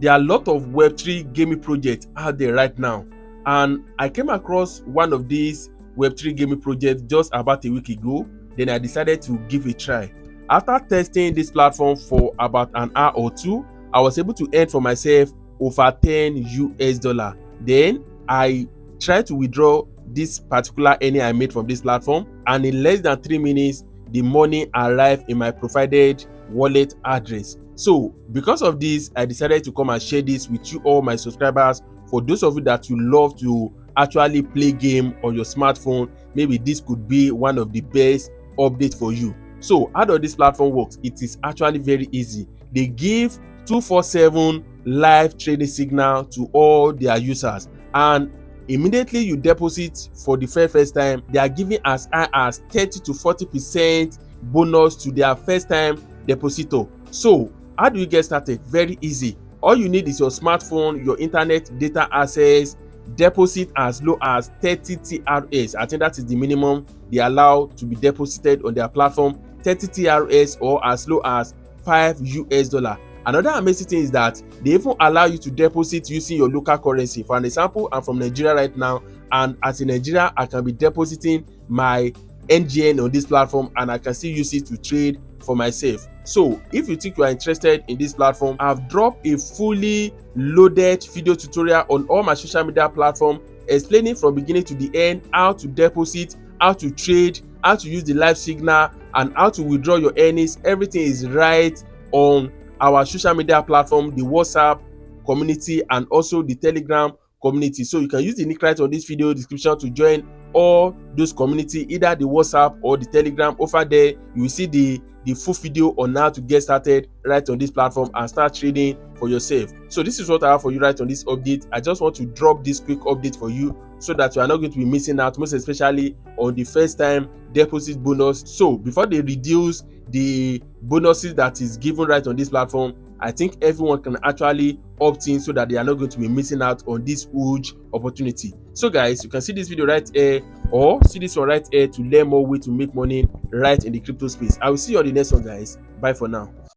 there are a lot of Web3 gaming projects out there right now, and I came across one of these Web3 gaming projects just about a week ago. Then I decided to give a try. After testing this platform for about an hour or two, I was able to earn for myself over 10 US dollar. Then I tried to withdraw this particular earning I made from this platform, and in less than 3 minutes the money arrived in my provided wallet address. So because of this, I decided to come and share this with you, all my subscribers. For those of you that you love to actually play game on your smartphone, maybe this could be one of the best updates for you. So how does this platform works? It is actually very easy. They give 247 live trading signal to all their users, and immediately you deposit for the first time, they are giving as high as 30 to 40% bonus to their first time depositor. So how do you get started? Very easy. All you need is your smartphone, your internet data access. Deposit as low as 30 TRS. I think that is the minimum they allow to be deposited on their platform, 30 TRS, or as low as 5 US dollar. Another amazing thing is that they even allow you to deposit using your local currency. For an example, I'm from Nigeria right now, and as in Nigeria, I can be depositing my NGN on this platform, and I can still use it to trade for myself. So if you think you are interested in this platform, I've dropped a fully loaded video tutorial on all my social media platforms explaining from beginning to the end how to deposit, how to trade, how to use the live signal, and how to withdraw your earnings. Everything is right on our social media platform, the WhatsApp community, and also the Telegram community. So you can use the link right on this video description to join all those community, either the WhatsApp or the Telegram. Over there you will see the full video on how to get started right on this platform and start trading for yourself. So this is what I have for you right on this update. I just want to drop this quick update for you so that you are not going to be missing out, most especially on the first time deposit bonus. So before they reduce the bonuses that is given right on this platform, I think everyone can actually opt in so that they are not going to be missing out on this huge opportunity. So guys, you can see this video right here, or see this one right here to learn more way to make money right in the crypto space. I will see you on the next one, guys. Bye for now.